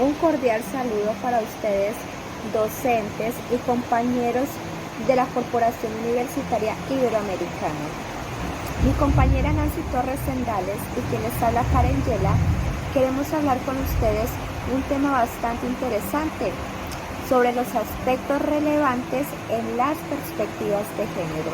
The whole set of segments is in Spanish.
Un cordial saludo para ustedes, docentes y compañeros de la Corporación Universitaria Iberoamericana. Mi compañera Nancy Torres Sendales y quien les habla Karen Yela, queremos hablar con ustedes un tema bastante interesante sobre los aspectos relevantes en las perspectivas de género.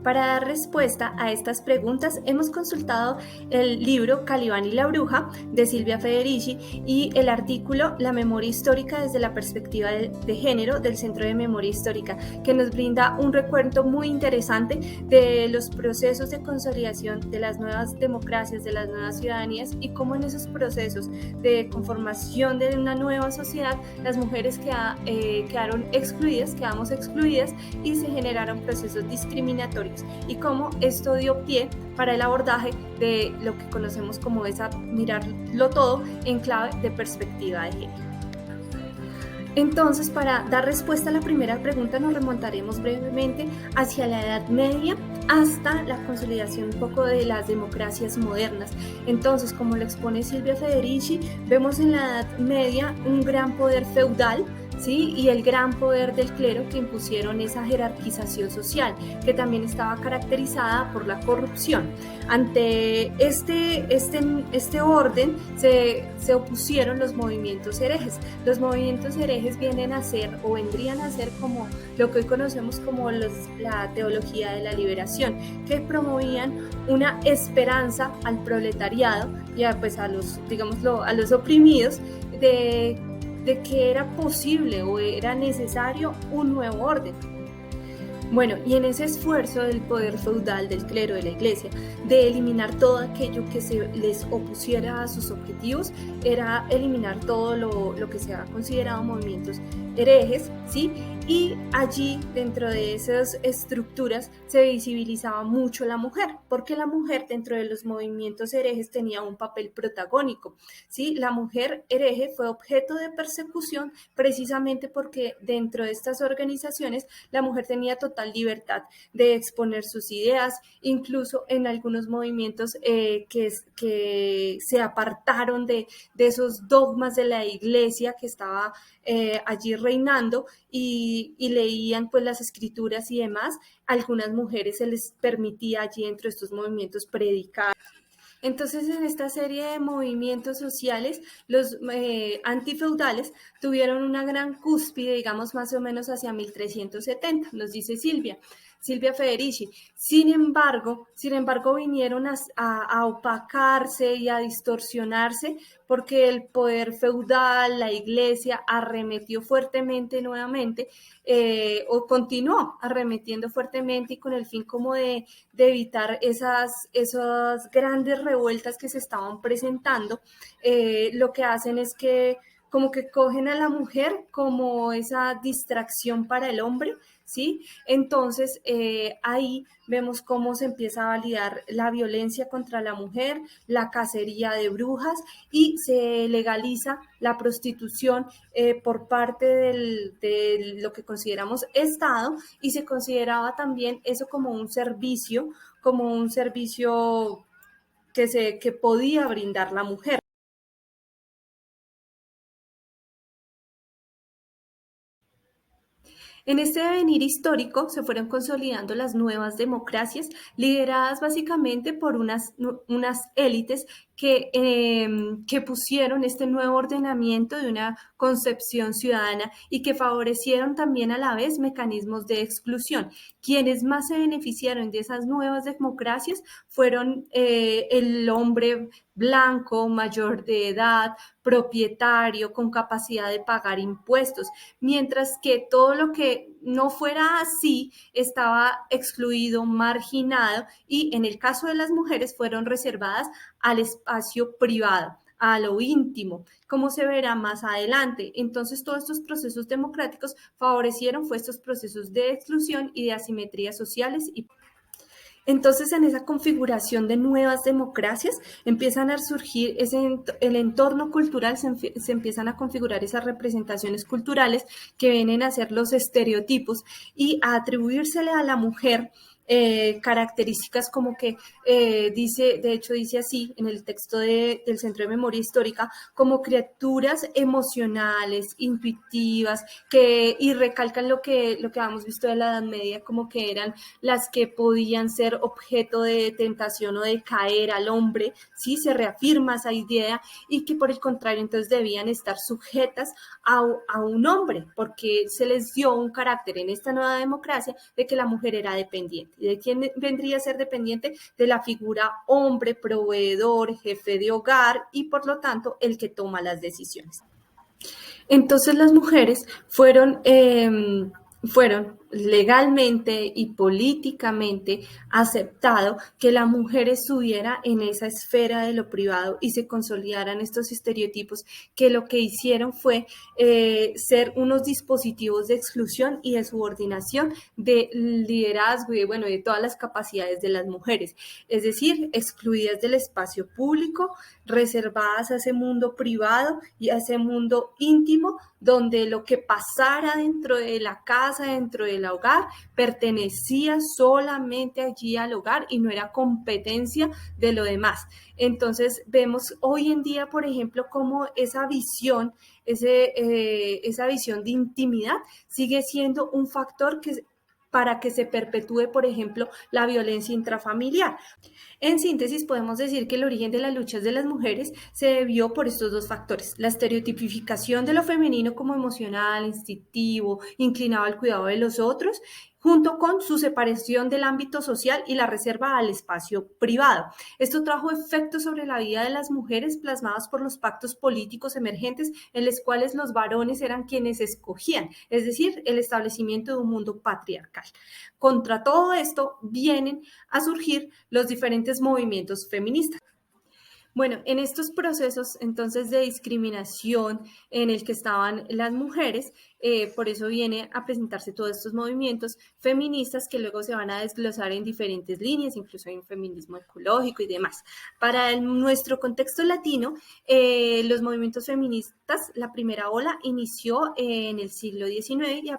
Para dar respuesta a estas preguntas hemos consultado el libro Calibán y la bruja de Silvia Federici y el artículo La memoria histórica desde la perspectiva de género del Centro de Memoria Histórica, que nos brinda un recuento muy interesante de los procesos de consolidación de las nuevas democracias, de las nuevas ciudadanías y cómo en esos procesos de conformación de una nueva sociedad las mujeres quedamos excluidas y se generaron procesos discriminatorios y cómo esto dio pie para el abordaje de lo que conocemos como mirarlo todo en clave de perspectiva de género. Entonces, para dar respuesta a la primera pregunta, nos remontaremos brevemente hacia la Edad Media hasta la consolidación un poco de las democracias modernas. Entonces, como lo expone Silvia Federici, vemos en la Edad Media un gran poder feudal, ¿sí? Y el gran poder del clero que impusieron esa jerarquización social, que también estaba caracterizada por la corrupción. Ante este orden se opusieron los movimientos herejes. Los movimientos herejes vendrían a ser como lo que hoy conocemos como la teología de la liberación, que promovían una esperanza al proletariado y a los oprimidos de que era posible o era necesario un nuevo orden. Bueno, y en ese esfuerzo del poder feudal, del clero, de la iglesia, de eliminar todo aquello que se les opusiera a sus objetivos, era eliminar todo lo que se ha considerado movimientos herejes, ¿sí? Y allí, dentro de esas estructuras, se visibilizaba mucho la mujer, porque la mujer dentro de los movimientos herejes tenía un papel protagónico, ¿sí? La mujer hereje fue objeto de persecución precisamente porque dentro de estas organizaciones la mujer tenía total libertad de exponer sus ideas, incluso en algunos movimientos que se apartaron de esos dogmas de la iglesia que estaba allí reinando y leían pues las escrituras y demás. Algunas mujeres se les permitía allí dentro de estos movimientos predicar. Entonces, en esta serie de movimientos sociales, los antifeudales tuvieron una gran cúspide, digamos más o menos hacia 1370, nos dice Silvia Federici. Sin embargo, vinieron a opacarse y a distorsionarse porque el poder feudal, la iglesia, arremetió fuertemente nuevamente o continuó arremetiendo fuertemente y con el fin como de evitar esas grandes revueltas que se estaban presentando. Lo que hacen es que como que cogen a la mujer como esa distracción para el hombre, ¿sí? Entonces, ahí vemos cómo se empieza a validar la violencia contra la mujer, la cacería de brujas y se legaliza la prostitución por parte de lo que consideramos Estado y se consideraba también eso como un servicio que podía brindar la mujer. En este devenir histórico se fueron consolidando las nuevas democracias, lideradas básicamente por unas élites que pusieron este nuevo ordenamiento de una concepción ciudadana y que favorecieron también a la vez mecanismos de exclusión. Quienes más se beneficiaron de esas nuevas democracias fueron el hombre blanco, mayor de edad, propietario, con capacidad de pagar impuestos, mientras que todo lo que no fuera así estaba excluido, marginado y en el caso de las mujeres fueron reservadas al espacio privado, a lo íntimo, como se verá más adelante. Entonces, todos estos procesos democráticos favorecieron estos procesos de exclusión y de asimetrías sociales y entonces, en esa configuración de nuevas democracias empiezan a surgir el entorno cultural, se empiezan a configurar esas representaciones culturales que vienen a ser los estereotipos y a atribuírsele a la mujer características como que dice, de hecho dice así en el texto del Centro de Memoria Histórica, como criaturas emocionales, intuitivas, y recalcan lo que hemos visto de la Edad Media, como que eran las que podían ser objeto de tentación o de caer al hombre, ¿sí? Se reafirma esa idea y que por el contrario entonces debían estar sujetas a un hombre, porque se les dio un carácter en esta nueva democracia de que la mujer era dependiente. ¿Y de quién vendría a ser dependiente? De la figura hombre, proveedor, jefe de hogar y por lo tanto el que toma las decisiones. Entonces las mujeres fueron legalmente y políticamente aceptado que la mujer estuviera en esa esfera de lo privado y se consolidaran estos estereotipos que lo que hicieron fue ser unos dispositivos de exclusión y de subordinación de liderazgo y de todas las capacidades de las mujeres, es decir, excluidas del espacio público, reservadas a ese mundo privado y a ese mundo íntimo donde lo que pasara dentro de la casa, dentro del hogar, pertenecía solamente allí al hogar y no era competencia de lo demás. Entonces vemos hoy en día, por ejemplo, cómo esa visión, esa visión de intimidad sigue siendo un factor para que se perpetúe, por ejemplo, la violencia intrafamiliar. En síntesis, podemos decir que el origen de las luchas de las mujeres se debió por estos dos factores: la estereotipificación de lo femenino como emocional, instintivo, inclinado al cuidado de los otros, junto con su separación del ámbito social y la reserva al espacio privado. Esto trajo efectos sobre la vida de las mujeres plasmados por los pactos políticos emergentes en los cuales los varones eran quienes escogían, es decir, el establecimiento de un mundo patriarcal. Contra todo esto vienen a surgir los diferentes movimientos feministas. Bueno, en estos procesos entonces de discriminación en el que estaban las mujeres, por eso viene a presentarse todos estos movimientos feministas que luego se van a desglosar en diferentes líneas, incluso hay un feminismo ecológico y demás. Para nuestro contexto latino, los movimientos feministas, la primera ola inició en el siglo XIX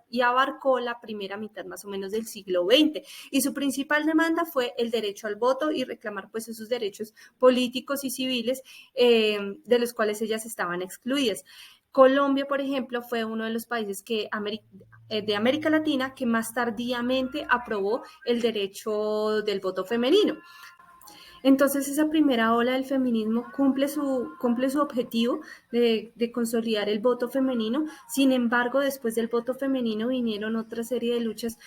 y abarcó la primera mitad más o menos del siglo XX. Y su principal demanda fue el derecho al voto y reclamar pues esos derechos políticos y civiles de los cuales ellas estaban excluidas. Colombia, por ejemplo, fue uno de los países de América Latina que más tardíamente aprobó el derecho del voto femenino. Entonces esa primera ola del feminismo cumple su objetivo de consolidar el voto femenino. Sin embargo, después del voto femenino vinieron otra serie de luchas,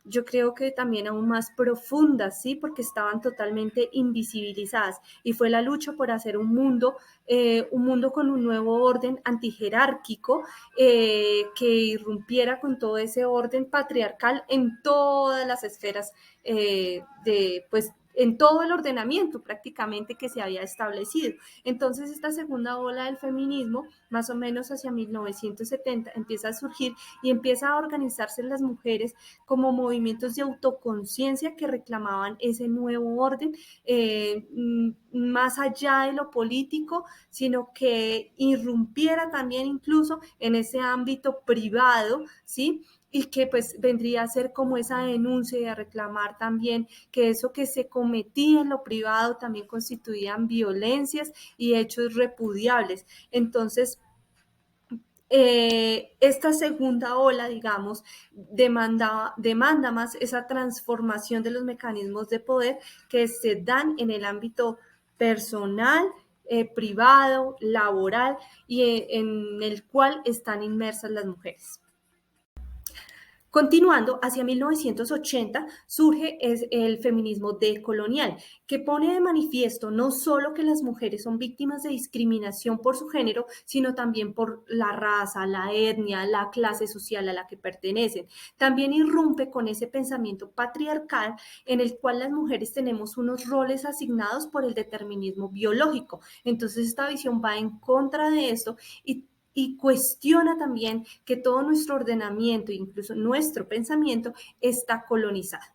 yo creo que también aún más profundas, ¿sí? Porque estaban totalmente invisibilizadas. Y fue la lucha por hacer un mundo con un nuevo orden antijerárquico que irrumpiera con todo ese orden patriarcal en todas las esferas en todo el ordenamiento prácticamente que se había establecido. Entonces esta segunda ola del feminismo, más o menos hacia 1970, empieza a surgir y empieza a organizarse las mujeres como movimientos de autoconciencia que reclamaban ese nuevo orden, más allá de lo político, sino que irrumpiera también incluso en ese ámbito privado, ¿sí? Y que pues vendría a ser como esa denuncia y a reclamar también que eso que se cometía en lo privado también constituían violencias y hechos repudiables. Entonces, esta segunda ola, digamos, demanda más esa transformación de los mecanismos de poder que se dan en el ámbito personal, privado, laboral y en el cual están inmersas las mujeres. Continuando, hacia 1980 surge el feminismo decolonial, que pone de manifiesto no solo que las mujeres son víctimas de discriminación por su género, sino también por la raza, la etnia, la clase social a la que pertenecen. También irrumpe con ese pensamiento patriarcal en el cual las mujeres tenemos unos roles asignados por el determinismo biológico. Entonces esta visión va en contra de esto y cuestiona también que todo nuestro ordenamiento, incluso nuestro pensamiento, está colonizado.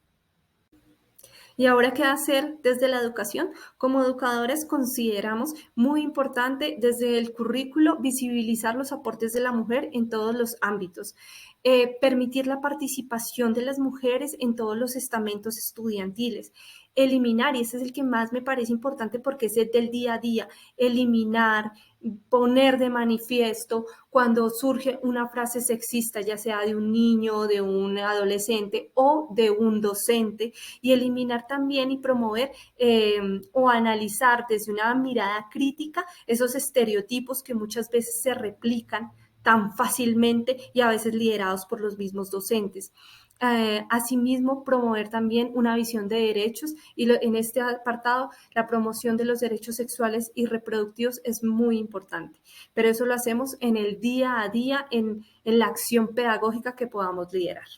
¿Y ahora qué hacer desde la educación? Como educadores consideramos muy importante desde el currículo visibilizar los aportes de la mujer en todos los ámbitos, permitir la participación de las mujeres en todos los estamentos estudiantiles, eliminar, y ese es el que más me parece importante porque es el del día a día, eliminar, poner de manifiesto cuando surge una frase sexista, ya sea de un niño, de un adolescente o de un docente, y eliminar también y promover o analizar desde una mirada crítica esos estereotipos que muchas veces se replican tan fácilmente y a veces liderados por los mismos docentes. Asimismo, promover también una visión de derechos y en este apartado la promoción de los derechos sexuales y reproductivos es muy importante, pero eso lo hacemos en el día a día, en la acción pedagógica que podamos liderar.